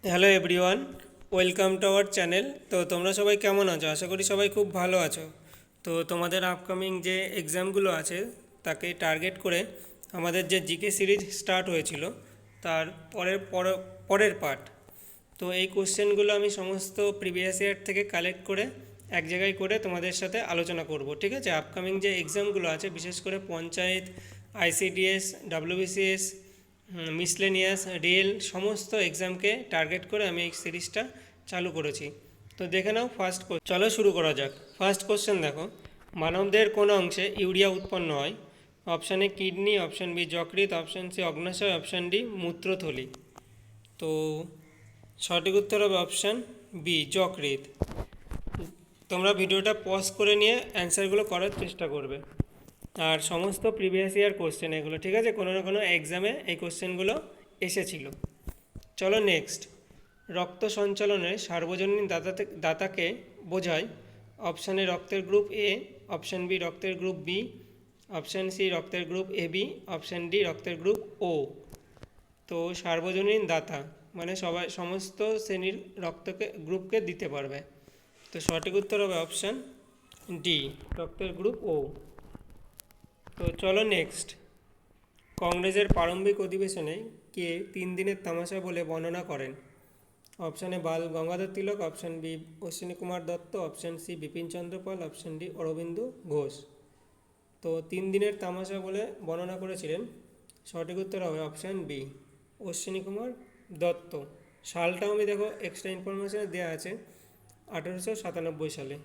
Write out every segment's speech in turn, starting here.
Hello everyone, welcome to our channel. তো তোমরা সবাই কেমন আছো? আশা করি সবাই খুব ভালো আছো। তো তোমাদের আপকামিং যে এক্সামগুলো আছে তাকে টার্গেট করে আমাদের যে জিকে সিরিজ স্টার্ট হয়েছিল তার পরের পার্ট। তো এই কোশ্চেনগুলো আমি সমস্ত প্রিভিয়াস ইয়ার থেকে কালেক্ট করে এক জায়গায় করে তোমাদের সাথে আলোচনা করব, ঠিক আছে? আপকামিং যে এক্সামগুলো আছে, বিশেষ করে panchayat, ICDS, WBCS, miscellaneous, real সমস্ত এক্সামকে টার্গেট করে আমি এই সিরিজটা চালু করেছি। তো দেখে নাও ফার্স্ট। চলো শুরু করা যাক। ফার্স্ট কোশ্চেন দেখো, মানবদের কোন অংশে ইউরিয়া উৎপন্ন হয়? Option A kidney, option B যকৃৎ, অপশান সি অগ্নাশয়, অপশান ডি মূত্রথলি। তো সঠিক উত্তর হবে অপশান বি যকৃৎ। তোমরা ভিডিওটা পজ করে নিয়ে অ্যান্সারগুলো করার চেষ্টা করবে। আর সমস্ত প্রিভিয়াস ইয়ার কোশ্চেন এগুলো, ঠিক আছে? কোনো না কোনো এক্সামে এই কোশ্চেনগুলো এসেছিল। চলো নেক্সট। রক্ত সঞ্চালনের সার্বজনীন দাতাকে বোঝায়? অপশান এ রক্তের গ্রুপ এ, অপশান বি রক্তের গ্রুপ বি, অপশান সি রক্তের group A B, option D রক্তের গ্রুপ ও। তো সার্বজনীন দাতা মানে সবাই সমস্ত শ্রেণীর রক্তকে গ্রুপকে দিতে পারবে। তো সঠিক উত্তর হবে অপশান ডি রক্তের গ্রুপ ও। তো চলো নেক্সট। কংগ্রেসের প্রারম্ভিক অধিবেশনে কে 3 দিনের তামাশা বলে বর্ণনা করেন? Option A Bal Gangadhar Tilak, option B Ashwini Kumar Dutta, option C Bipin Chandra Pal, option D Aurobindo Ghosh. তো 3 দিনের তামাশা বলে বর্ণনা করেছিলেন, সঠিক উত্তর হবে অপশান বি অশ্বিনী কুমার দত্ত। সালটাও আমি দেখো এক্সট্রা ইনফরমেশনে দেওয়া আছে, 1897 সালে।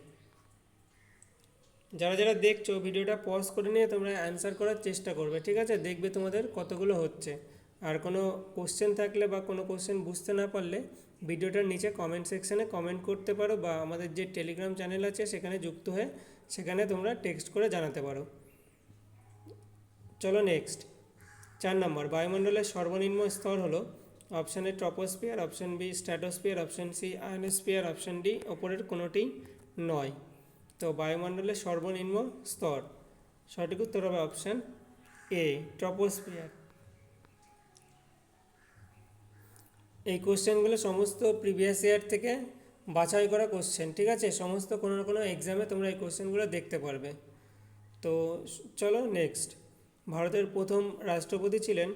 যারা যারা দেখছো ভিডিওটা পজ করে নিয়ে তোমরা অ্যান্সার করার চেষ্টা করবে, ঠিক আছে? দেখবে তোমাদের কতগুলো হচ্ছে। আর কোনো কোশ্চেন থাকলে বা কোনো কোশ্চেন বুঝতে না পারলে ভিডিওটার নিচে কমেন্ট সেকশানে কমেন্ট করতে পারো, বা আমাদের যে টেলিগ্রাম চ্যানেল আছে সেখানে যুক্ত হয়ে সেখানে তোমরা টেক্সট করে জানাতে পারো। চলো নেক্সট। 4 নম্বর, বায়ুমণ্ডলের সর্বনিম্ন স্তর হলো? Option A troposphere, option B stratosphere, option C ionosphere, option D ওপরের কোনোটি নয়। তো বায়ুমণ্ডলের সর্বনিম্ন স্তর, সঠিক উত্তর হবে অপশান এ ট্রপোস্ফিয়ার। এই কোশ্চেনগুলো সমস্ত প্রিভিয়াস ইয়ার থেকে বাছাই করা কোশ্চেন, ঠিক আছে? সমস্ত কোনো না কোনো এক্সামে তোমরা এই কোশ্চেনগুলো দেখতে পারবে। তো চলো নেক্সট। ভারতের প্রথম রাষ্ট্রপতি ছিলেন?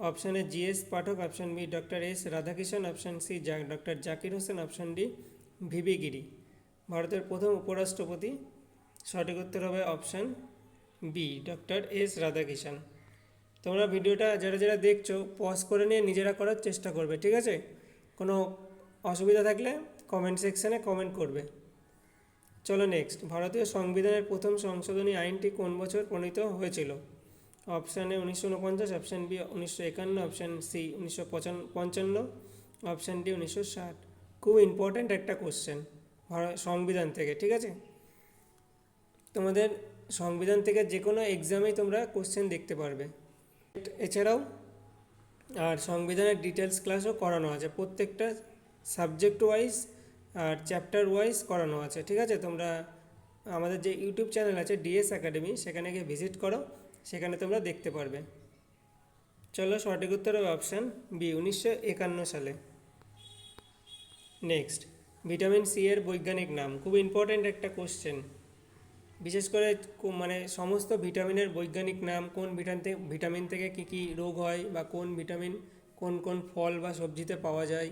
Option A G S Pathak, option B doctor S Radhakrishnan, option C doctor Zakir Hussain, option D V B Giri. ভারতের প্রথম উপরাষ্ট্রপতি, সঠিক উত্তর হবে option B doctor S Radhakrishnan. তোমরা ভিডিওটা যারা যারা দেখছো পজ করে নিয়ে নিজেরা করার চেষ্টা করবে, ঠিক আছে? কোনো অসুবিধা থাকলে কমেন্ট সেকশানে কমেন্ট করবে। চলো নেক্সট। ভারতীয় সংবিধানের প্রথম সংশোধনী আইনটি কোন বছর প্রণীত হয়েছিল? Option A 1949, option B 1951, option C 1955, option D 1960। খুব ইম্পর্ট্যান্ট একটা কোশ্চেন সংবিধান থেকে, ঠিক আছে? তোমাদের সংবিধান থেকে যে কোনো এক্সামেই তোমরা কোশ্চেন দেখতে পারবে। এছাড়াও আর সংবিধানের ডিটেলস ক্লাসও করানো আছে, প্রত্যেকটা সাবজেক্ট ওয়াইজ আর চ্যাপ্টার ওয়াইজ করানো আছে, ঠিক আছে? তোমরা আমাদের যে ইউটিউব চ্যানেল আছে ডিএস একাডেমি, সেখানে গিয়ে ভিজিট করো, সেখানে তোমরা দেখতে পারবে। চলো সঠিক উত্তর হবে অপশান বি 1951 সালে। নেক্সট। ভিটামিন সি এর বৈজ্ঞানিক নাম, খুব ইম্পর্ট্যান্ট একটা কোশ্চেন। বিশেষ করে মানে সমস্ত ভিটামিনের বৈজ্ঞানিক নাম, কোন ভিটামিন থেকে কী কী রোগ হয়, বা কোন ভিটামিন কোন কোন ফল বা সবজিতে পাওয়া যায়,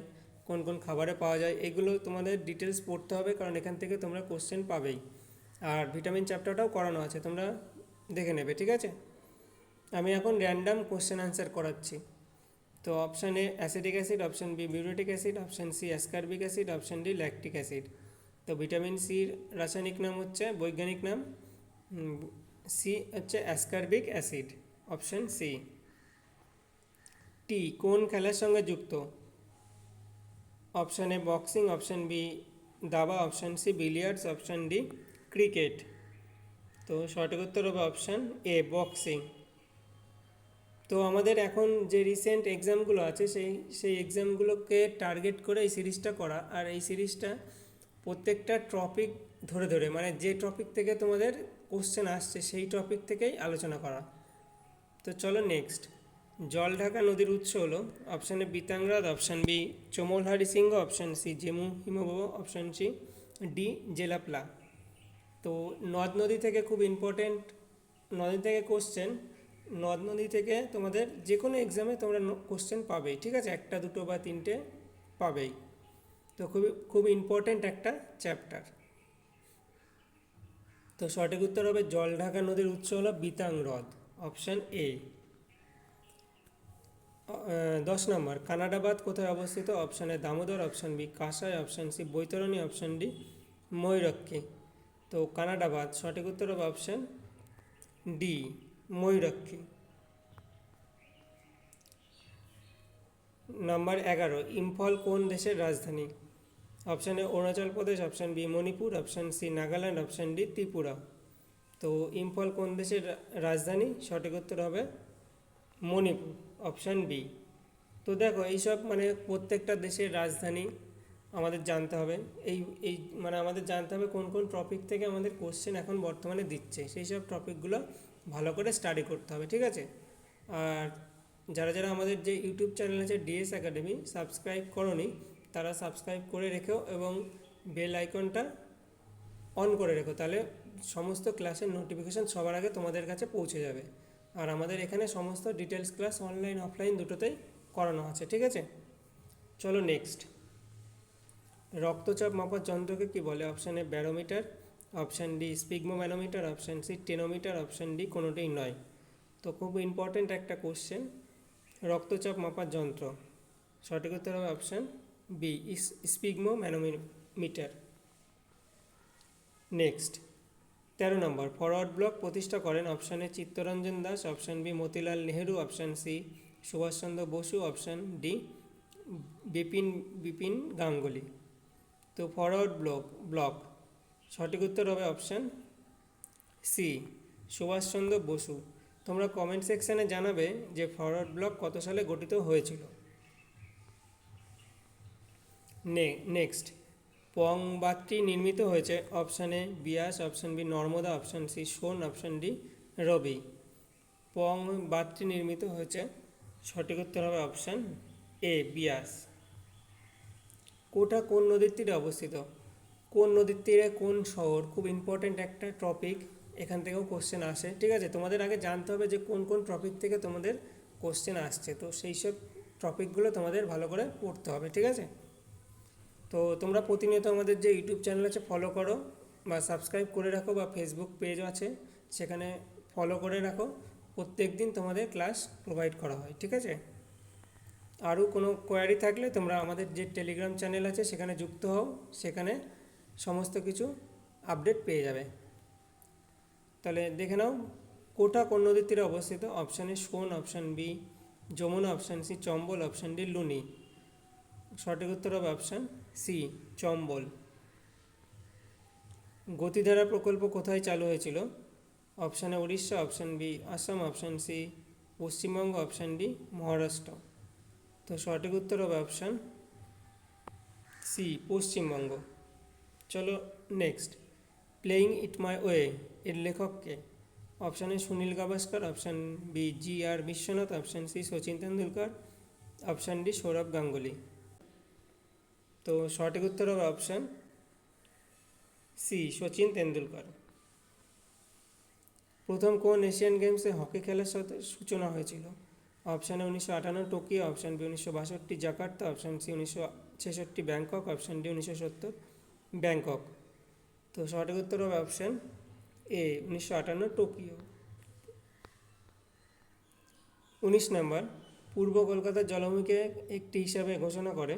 কোন কোন খাবারে পাওয়া যায়, এগুলো তোমাদের ডিটেলস পড়তে হবে, কারণ এখান থেকে তোমরা কোশ্চেন পাবেই। আর ভিটামিন চ্যাপ্টারটাও করানো আছে, তোমরা দেখে নেবে, ঠিক আছে? আমি এখন র্যান্ডাম কোশ্চেন আনসার করাচ্ছি। তো option A acetic acid, option B butyric acid, option C ascorbic acid, option D lactic acid. তো ভিটামিন সির রাসায়নিক নাম হচ্ছে, বৈজ্ঞানিক নাম সি হচ্ছে অ্যাসকারবিক অ্যাসিড, অপশান সি। টি কোন খেলার সঙ্গে যুক্ত? Option A boxing, option B দাবা, option C billiards, option D cricket. তো সঠিক উত্তর হবে অপশান এ বক্সিং। তো আমাদের এখন যে রিসেন্ট এক্সামগুলো আছে সেই এক্সামগুলোকে টার্গেট করে এই সিরিজটা করা, আর এই সিরিজটা প্রত্যেকটা টপিক ধরে ধরে, মানে যে টপিক থেকে তোমাদের কোশ্চেন আসছে সেই টপিক থেকেই আলোচনা করা। তো চলো নেক্সট। জলঢাকা নদীর উৎস হলো অপশান এ বিতাং হ্রদ, অপশান বি চমোলহারি সিংহ, অপশান সি জেমু হিমবাহ, অপশান সি ডি জেলাপলা। তো নদ নদী থেকে খুব ইম্পর্টেন্ট, নদী থেকে কোশ্চেন, নদ নদী থেকে তোমাদের যে কোনো এক্সামে তোমরা কোশ্চেন পাবেই, ঠিক আছে, একটা দুটো বা তিনটে পাবেই। তো খুব ইম্পর্টেন্ট একটা চ্যাপ্টার। তো সঠিক উত্তর হবে জলঢাকা নদীর উৎস হলো বিতাং হ্রদ, অপশান এ। 10 নম্বর, কানাডাবাদ কোথায় অবস্থিত? Option A Damodar, option B Kansai, option C Baitarani, option D Mayurakshi. তো কানাডাবাদ, সঠিক উত্তর হবে option D Mayurakshi. Number 11, Imphal কোন দেশের রাজধানী? Option A Arunachal Pradesh, option B Manipur, option C Nagaland, option D Tripura. তো ইম্ফল কোন দেশের রাজধানী? সঠিক উত্তর হবে মণিপুর, অপশান বি। তো দেখো এইসব মানে প্রত্যেকটা দেশের রাজধানী আমাদের জানতে হবে, এই এই মানে আমাদের জানতে হবে কোন কোন টপিক থেকে আমাদের কোশ্চেন এখন বর্তমানে দিচ্ছে, সেই সব টপিকগুলো ভালো করে স্টাডি করতে হবে, ঠিক আছে। আর যারা যারা আমাদের যে ইউটিউব চ্যানেল আছে ডিএস একাডেমি সাবস্ক্রাইব করোনি, তারা সাবস্ক্রাইব করে রেখো এবং বেল আইকনটা অন করে রেখো, তাহলে সমস্ত ক্লাসের নোটিফিকেশান সবার আগে তোমাদের কাছে পৌঁছে যাবে। আর আমাদের এখানে সমস্ত ডিটেলস ক্লাস অনলাইন অফলাইন দুটোতেই করানো আছে, ঠিক আছে। চলো নেক্সট, রক্তচাপ মাপার যন্ত্রকে কি বলে? Option A barometer, option D sphygmomanometer, option C tonometer, option D কোনোটাই নয়। তো খুব ইম্পর্ট্যান্ট একটা কোশ্চেন, রক্তচাপ মাপার যন্ত্র, সঠিক উত্তর হবে অপশান বি স্পিগমোম্যানোমিটার। নেক্সট 13 নম্বর, ফরওয়ার্ড ব্লক প্রতিষ্ঠা করেন? Option A Chittaranjan Das, option B Motilal Nehru, option C Subhas Chandra Basu, option D Bipin Ganguly. তো ফরওয়ার্ড ব্লক সঠিক উত্তর হবে অপশান সি সুভাষচন্দ্র বসু। তোমরা কমেন্ট সেকশানে জানাবে যে ফরওয়ার্ড ব্লক কত সালে গঠিত হয়েছিল। নেক্সট, পং বাঁধটি নির্মিত হয়েছে? Option A Beas, option B Narmada, option C Son, option D Ravi. Pong বাঁধটি নির্মিত হয়েছে, সঠিক উত্তর হবে অপশান এ বিয়াস। কোটা কোন নদীর তীরে অবস্থিত? কোন নদীর তীরে কোন শহর? খুব ইম্পর্ট্যান্ট একটা টপিক, এখান থেকেও কোশ্চেন আসে, ঠিক আছে। তোমাদের আগে জানতে হবে যে কোন কোন টপিক থেকে তোমাদের কোশ্চেন আসছে, তো সেই সব টপিকগুলো তোমাদের ভালো করে পড়তে হবে, ঠিক আছে। তো তোমরা প্রতিনিয়ত আমাদের যে ইউটিউব চ্যানেল আছে ফলো করো বা সাবস্ক্রাইব করে রাখো, বা ফেসবুক পেজ আছে সেখানে ফলো করে রাখো, প্রত্যেক দিন তোমাদের ক্লাস প্রোভাইড করা হয়, ঠিক আছে। আরও কোনো কোয়ারি থাকলে তোমরা আমাদের যে টেলিগ্রাম চ্যানেল আছে সেখানে যুক্ত হও, সেখানে সমস্ত কিছু আপডেট পেয়ে যাবে। তাহলে দেখে নাও, কোটা কোন নদীর তীরে অবস্থিত? Option A Son, option B Yamuna, option C Chambal, option D Luni. সঠিক উত্তর হবে অপশান সি চম্বল। গতিধারা প্রকল্প কোথায় চালু হয়েছিল? Option A Orissa, option B Assam, option C Paschimbanga, option D Maharashtra. তো সঠিক উত্তর হবে অপশান সি পশ্চিমবঙ্গ। চলো next, playing it my way এর লেখক কে? Option A Sunil Gavaskar, option B G R Viswanath, option C Sachin Tendulkar, option D Sourav Ganguly. তো সঠিক উত্তর হবে অপশান সি সচিন তেন্ডুলকর। প্রথম কোন এশিয়ান গেমসে হকি খেলার সাথে সূচনা হয়েছিল? Option A 1958 Tokyo, option B 1962 Jakarta, option C 1966 Bangkok, option D 1970 Bangkok. তো সঠিক উত্তর হবে অপশান এ 1958 টোকিও। 19 নম্বর, পূর্ব কলকাতার জলাভূমিকে একটি হিসাবে ঘোষণা করে?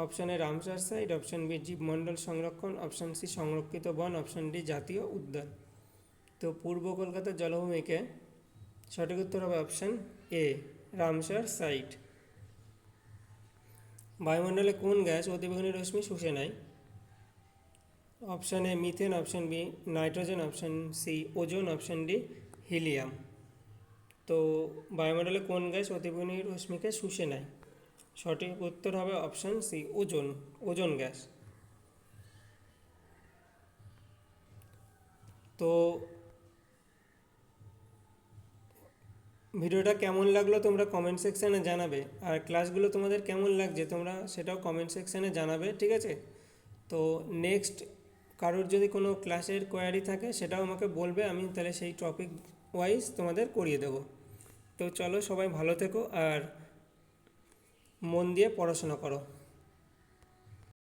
Option A Ramsar site, option B জীবমণ্ডল সংরক্ষণ, অপশান সি সংরক্ষিত বন, অপশান ডি জাতীয় উদ্যান। তো পূর্ব কলকাতার জলাভূমিকে সঠিক উত্তর হবে অপশান এ রামসার সাইট। বায়ুমণ্ডলে কোন গ্যাস অতিবেগুনি রশ্মি শুষে নেয়? Option A methane, option B nitrogen, option C ozone, option D helium. তো বায়ুমণ্ডলে কোন গ্যাস অতিবেগুনি রশ্মিকে শুষে নেয়? সঠিক উত্তর হবে অপশান সি ওজোন গ্যাস। তো ভিডিওটা কেমন লাগলো তোমরা কমেন্ট সেকশানে জানাবে, আর ক্লাসগুলো তোমাদের কেমন লাগছে তোমরা সেটাও কমেন্ট সেকশানে জানাবে, ঠিক আছে? তো নেক্সট কারোর যদি কোনো ক্লাসের কোয়ারি থাকে সেটাও আমাকে বলবে, আমি তাহলে সেই টপিক ওয়াইজ তোমাদের করিয়ে দেবো। তো চলো সবাই ভালো থেকো আর মন দিয়ে পড়াশোনা করো।